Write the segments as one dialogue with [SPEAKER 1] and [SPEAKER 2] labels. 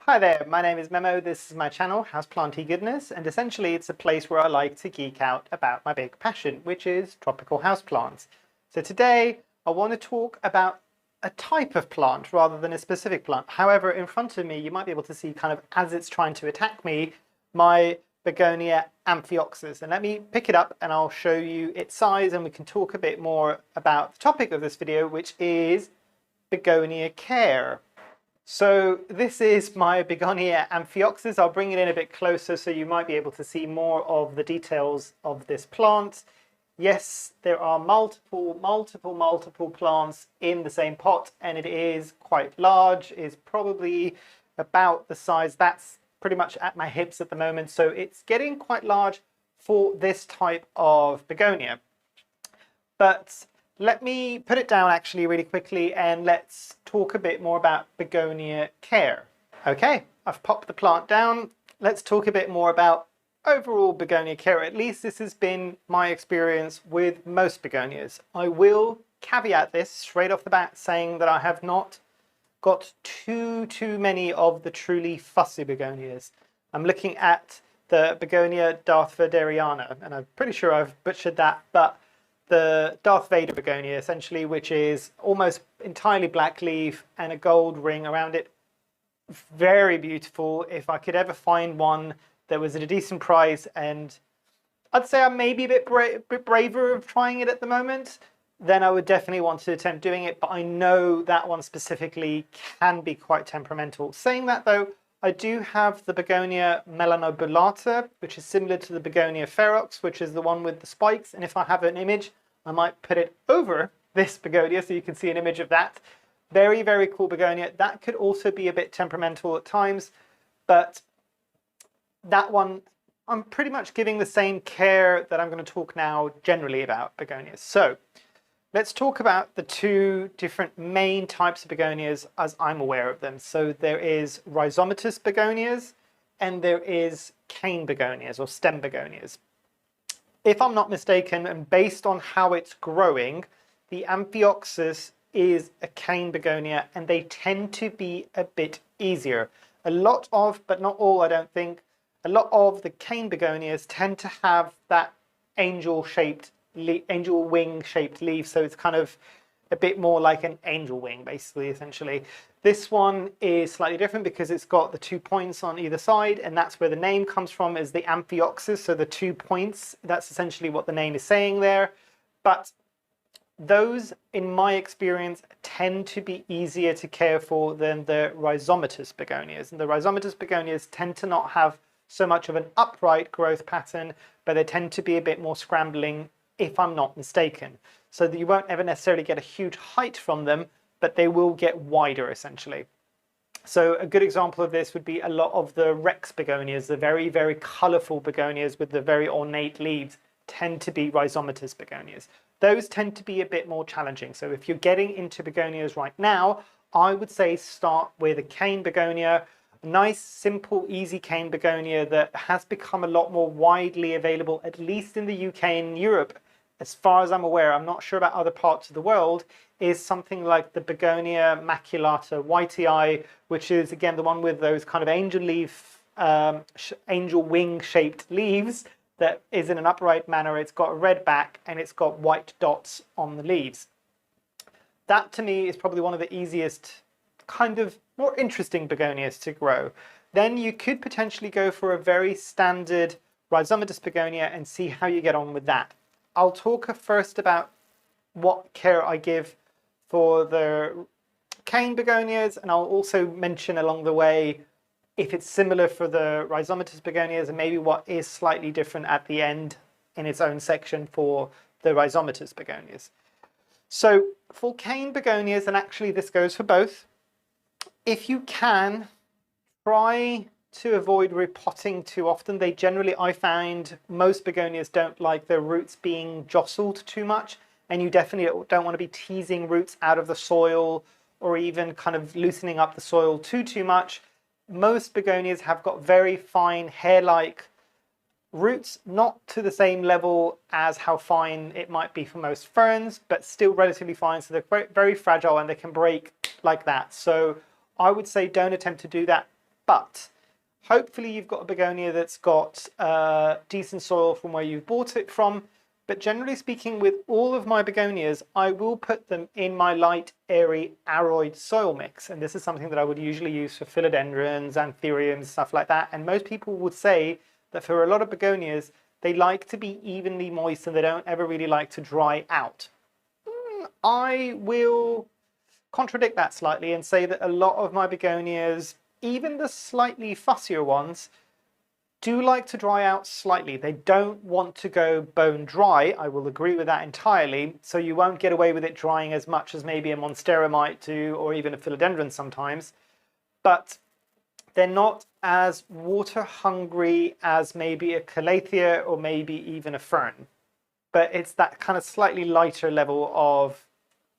[SPEAKER 1] Hi there, my name is Memo, this is my channel, Houseplanty Goodness, and essentially it's a place where I like to geek out about my big passion, which is tropical houseplants. So today I want to talk about a type of plant rather than a specific plant. However, in front of me you might be able to see kind of as it's trying to attack me, my Begonia Amphioxus. And let me pick it up and I'll show you its size and we can talk a bit more about the topic of this video, which is Begonia care. So this is my Begonia Amphioxus. I'll bring it in a bit closer so you might be able to see more of the details of this plant. Yes, there are multiple plants in the same pot, and it is quite large. It's probably about the size that's pretty much at my hips at the moment. So it's getting quite large for this type of begonia. But let me put it down actually really quickly and let's talk a bit more about begonia care. Okay, I've popped the plant down. Let's talk a bit more about overall begonia care. At least this has been my experience with most begonias. I will caveat this straight off the bat saying that I have not got too many of the truly fussy begonias. I'm looking at the Begonia Darthvaderiana, and I'm pretty sure I've butchered that, but the Darth Vader begonia essentially, which is almost entirely black leaf and a gold ring around it. Very beautiful. If I could ever find one that was at a decent price, and I'd say I'm maybe a bit braver of trying it at the moment, then I would definitely want to attempt doing it, but I know that one specifically can be quite temperamental. Saying that though, I do have the Begonia melanobulata, which is similar to the Begonia ferox, which is the one with the spikes, and if I have an image, I might put it over this begonia so you can see an image of that. Very cool begonia. That could also be a bit temperamental at times, but that one, I'm pretty much giving the same care that I'm going to talk now generally about begonias. So let's talk about the two different main types of begonias as I'm aware of them. So there is Rhizomatous begonias and there is cane begonias or stem begonias. If I'm not mistaken, and based on how it's growing, the Amphioxus is a cane begonia and they tend to be a bit easier. A lot of, but not all I don't think, a lot of the cane begonias tend to have that angel wing shaped leaf, so it's kind of a bit more like an angel wing basically, essentially. This one is slightly different because it's got the 2 points on either side, and that's where the name comes from, is the Amphioxus, so the 2 points, that's essentially what the name is saying there. But those, in my experience, tend to be easier to care for than the Rhizomatous begonias, and the Rhizomatous begonias tend to not have so much of an upright growth pattern, but they tend to be a bit more scrambling, if I'm not mistaken. So that you won't ever necessarily get a huge height from them, but they will get wider essentially. So a good example of this would be a lot of the Rex begonias, the very colourful begonias with the very ornate leaves, tend to be Rhizomatous begonias. Those tend to be a bit more challenging. So if you're getting into begonias right now, I would say start with a cane begonia, a nice, simple, easy cane begonia that has become a lot more widely available, at least in the UK and Europe. As far as I'm aware, I'm not sure about other parts of the world, is something like the Begonia maculata whitei, which is again the one with those kind of angel wing shaped leaves that is in an upright manner. It's got a red back and it's got white dots on the leaves. That to me is probably one of the easiest, kind of more interesting begonias to grow. Then you could potentially go for a very standard Rhizomatous begonia and see how you get on with that. I'll talk first about what care I give for the cane begonias, and I'll also mention along the way if it's similar for the Rhizomatous begonias and maybe what is slightly different at the end in its own section for the Rhizomatous begonias. So for cane begonias, and actually this goes for both, if you can, try to avoid repotting too often. They generally, I find, most begonias don't like their roots being jostled too much, and you definitely don't want to be teasing roots out of the soil or even kind of loosening up the soil too much. Most begonias have got very fine hair-like roots, not to the same level as how fine it might be for most ferns, but still relatively fine, so they're very fragile and they can break like that. So I would say don't attempt to do that, but hopefully you've got a begonia that's got decent soil from where you've bought it from. But generally speaking, with all of my begonias, I will put them in my light, airy, aroid soil mix. And this is something that I would usually use for philodendrons, anthuriums, stuff like that. And most people would say that for a lot of begonias, they like to be evenly moist and they don't ever really like to dry out. I will contradict that slightly and say that a lot of my begonias, even the slightly fussier ones, do like to dry out slightly. They don't want to go bone dry. I will agree with that entirely. So you won't get away with it drying as much as maybe a monstera might do, or even a philodendron sometimes. But they're not as water hungry as maybe a calathea or maybe even a fern. But it's that kind of slightly lighter level of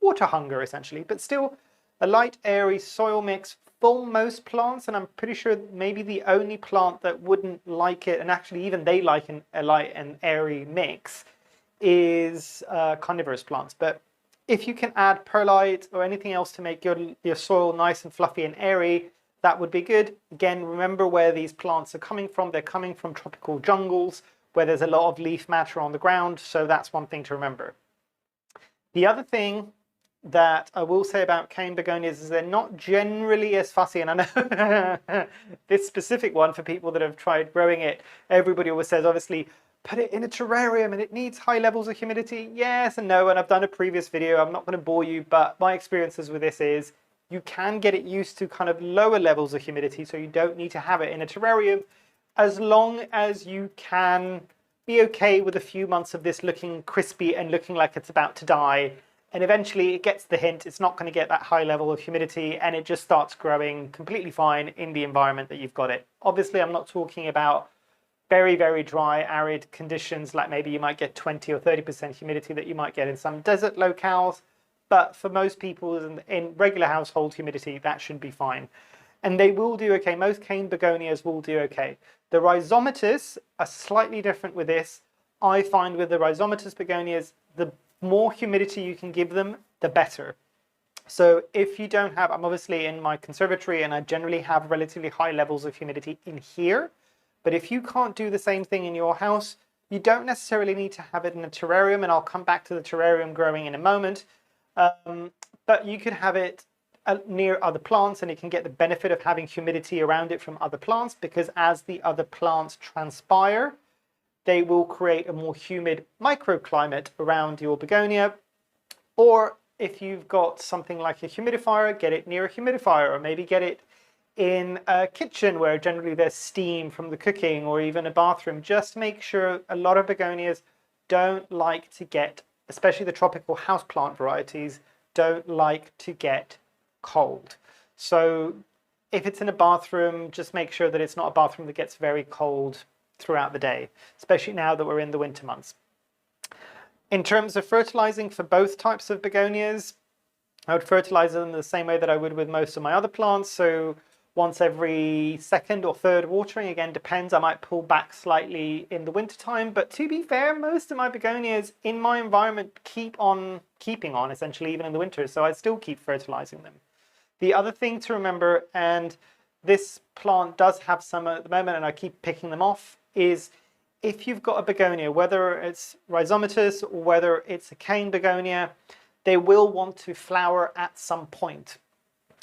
[SPEAKER 1] water hunger essentially, but still a light airy soil mix for most plants, and I'm pretty sure maybe the only plant that wouldn't like it, and actually even they like a light and airy mix, is carnivorous plants. But if you can add perlite or anything else to make your soil nice and fluffy and airy, that would be good. Again, remember where these plants are coming from. They're coming from tropical jungles where there's a lot of leaf matter on the ground, so that's one thing to remember. The other thing that I will say about cane begonias is they're not generally as fussy, and I know this specific one, for people that have tried growing it, everybody always says, obviously, put it in a terrarium and it needs high levels of humidity. Yes and no, and I've done a previous video, I'm not going to bore you, but my experiences with this is you can get it used to kind of lower levels of humidity, so you don't need to have it in a terrarium, as long as you can be okay with a few months of this looking crispy and looking like it's about to die. And eventually it gets the hint, it's not going to get that high level of humidity, and it just starts growing completely fine in the environment that you've got it. Obviously, I'm not talking about very, very dry, arid conditions like maybe you might get 20 or 30% humidity that you might get in some desert locales. But for most people in regular household humidity, that should be fine. And they will do okay. Most cane begonias will do okay. The Rhizomatous are slightly different with this. I find with the Rhizomatous begonias, the more humidity you can give them, the better. So if you don't have, I'm obviously in my conservatory and I generally have relatively high levels of humidity in here, but if you can't do the same thing in your house, you don't necessarily need to have it in a terrarium, and I'll come back to the terrarium growing in a moment, but you could have it near other plants and it can get the benefit of having humidity around it from other plants, because as the other plants transpire, they will create a more humid microclimate around your begonia. Or if you've got something like a humidifier, get it near a humidifier, or maybe get it in a kitchen where generally there's steam from the cooking, or even a bathroom. Just make sure. A lot of begonias don't like to get, especially the tropical houseplant varieties, don't like to get cold. So if it's in a bathroom, just make sure that it's not a bathroom that gets very cold throughout the day, especially now that we're in the winter months. In terms of fertilizing for both types of begonias, I would fertilize them the same way that I would with most of my other plants. So once every second or third watering, again, depends. I might pull back slightly in the winter time, but to be fair, most of my begonias in my environment keep on keeping on essentially even in the winter. So I still keep fertilizing them. The other thing to remember, and this plant does have some at the moment and I keep picking them off, is if you've got a begonia, whether it's Rhizomatous or whether it's a cane begonia, they will want to flower at some point.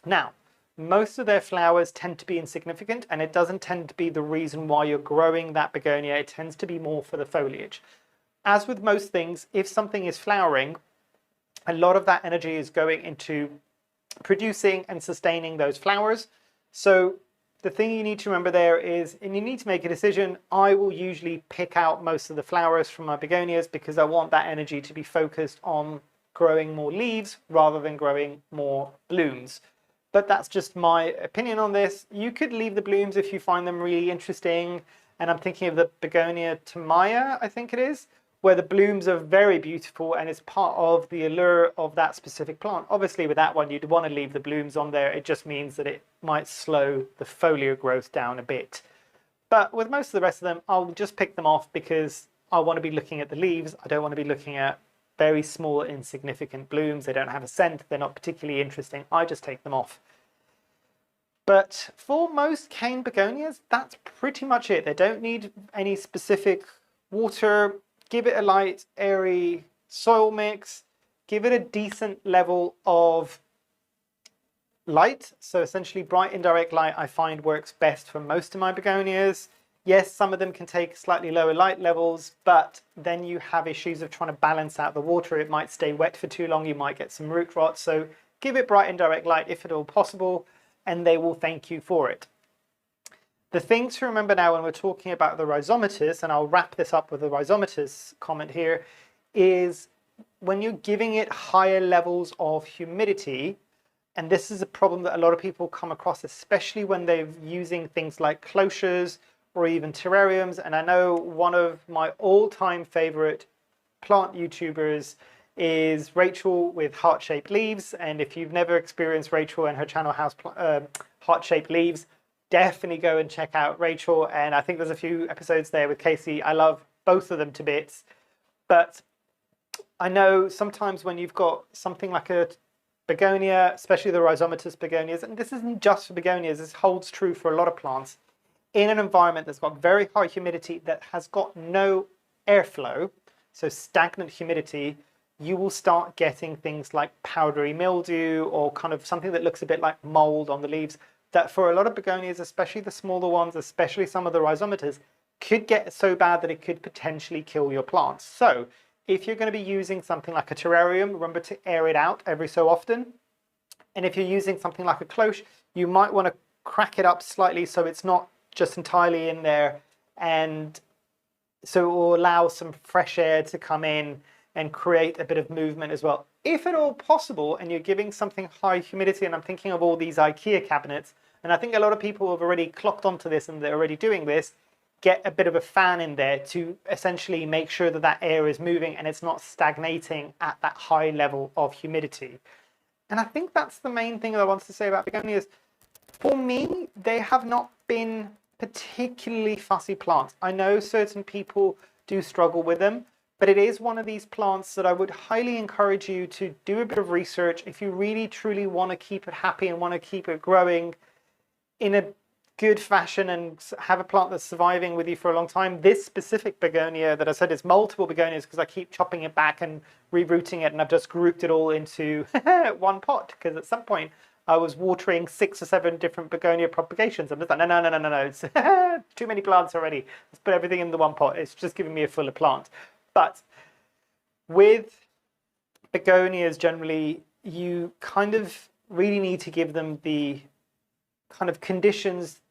[SPEAKER 1] Now, most of their flowers tend to be insignificant, and it doesn't tend to be the reason why you're growing that begonia. It tends to be more for the foliage. As with most things, if something is flowering, a lot of that energy is going into producing and sustaining those flowers. So the thing you need to remember there is, and you need to make a decision, I will usually pick out most of the flowers from my begonias because I want that energy to be focused on growing more leaves rather than growing more blooms. But that's just my opinion on this. You could leave the blooms if you find them really interesting. And I'm thinking of the Begonia Tamaya, I think it is, where the blooms are very beautiful and it's part of the allure of that specific plant. Obviously with that one, you'd want to leave the blooms on there. It just means that it might slow the folio growth down a bit. But with most of the rest of them, I'll just pick them off because I want to be looking at the leaves. I don't want to be looking at very small, insignificant blooms. They don't have a scent. They're not particularly interesting. I just take them off. But for most cane begonias, that's pretty much it. They don't need any specific water. Give it a light, airy soil mix. Give it a decent level of light. So essentially bright indirect light I find works best for most of my begonias. Yes, some of them can take slightly lower light levels, but then you have issues of trying to balance out the water. It might stay wet for too long. You might get some root rot. So give it bright indirect light if at all possible, and they will thank you for it. The thing to remember now when we're talking about the Rhizomatous, and I'll wrap this up with the Rhizomatous comment here, is when you're giving it higher levels of humidity, and this is a problem that a lot of people come across, especially when they're using things like cloches or even terrariums. And I know one of my all-time favorite plant YouTubers is Rachel with heart-shaped leaves. And if you've never experienced Rachel and her channel heart-shaped leaves, definitely go and check out Rachel. And I think there's a few episodes there with Casey. I love both of them to bits. But I know sometimes when you've got something like a begonia, especially the Rhizomatous begonias, and this isn't just for begonias, this holds true for a lot of plants, in an environment that's got very high humidity, that has got no airflow, so stagnant humidity, you will start getting things like powdery mildew or kind of something that looks a bit like mold on the leaves, that for a lot of begonias, especially the smaller ones, especially some of the Rhizomatous, could get so bad that it could potentially kill your plants. So if you're going to be using something like a terrarium, remember to air it out every so often. And if you're using something like a cloche, you might want to crack it up slightly so it's not just entirely in there, and so it will allow some fresh air to come in and create a bit of movement as well. If at all possible, and you're giving something high humidity, and I'm thinking of all these IKEA cabinets, and I think a lot of people have already clocked onto this and they're already doing this, get a bit of a fan in there to essentially make sure that that air is moving and it's not stagnating at that high level of humidity. And I think that's the main thing that I want to say about begonias. For me, they have not been particularly fussy plants. I know certain people do struggle with them, but it is one of these plants that I would highly encourage you to do a bit of research if you really truly want to keep it happy and want to keep it growing in a good fashion and have a plant that's surviving with you for a long time. This specific begonia that I said is multiple begonias because I keep chopping it back and rerouting it, and I've just grouped it all into one pot because at some point I was watering 6 or 7 different begonia propagations. I'm just like, no, it's too many plants already. Let's put everything in the one pot. It's just giving me a fuller plant. But with begonias generally, you kind of really need to give them the kind of conditions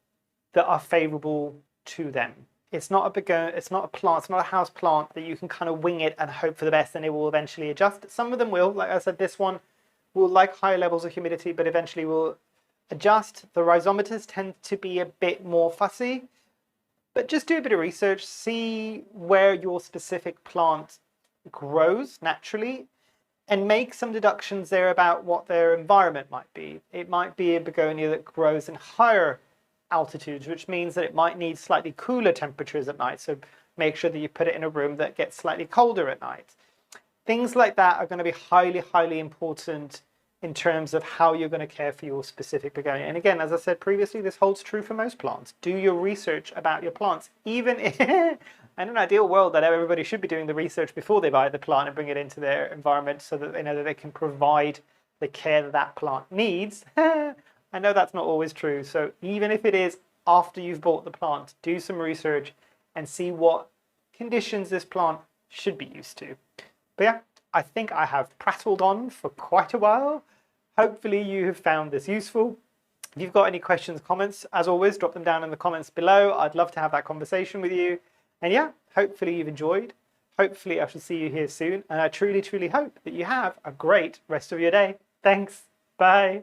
[SPEAKER 1] that are favorable to them. It's not a begonia, it's not a plant, it's not a house plant that you can kind of wing it and hope for the best and it will eventually adjust. Some of them will, like I said, this one will like higher levels of humidity, but eventually will adjust. The Rhizomatous tend to be a bit more fussy, but just do a bit of research, see where your specific plant grows naturally, and make some deductions there about what their environment might be. It might be a begonia that grows in higher altitudes, which means that it might need slightly cooler temperatures at night. So make sure that you put it in a room that gets slightly colder at night. Things like that are going to be highly, highly important in terms of how you're going to care for your specific begonia. And again, as I said previously, this holds true for most plants. Do your research about your plants. Even in an ideal world that everybody should be doing the research before they buy the plant and bring it into their environment so that they know that they can provide the care that that plant needs. I know that's not always true. So even if it is after you've bought the plant, do some research and see what conditions this plant should be used to. But yeah, I think I have prattled on for quite a while. Hopefully you have found this useful. If you've got any questions, comments, as always, drop them down in the comments below. I'd love to have that conversation with you. And yeah, hopefully you've enjoyed. Hopefully I shall see you here soon. And I truly, truly hope that you have a great rest of your day. Thanks. Bye.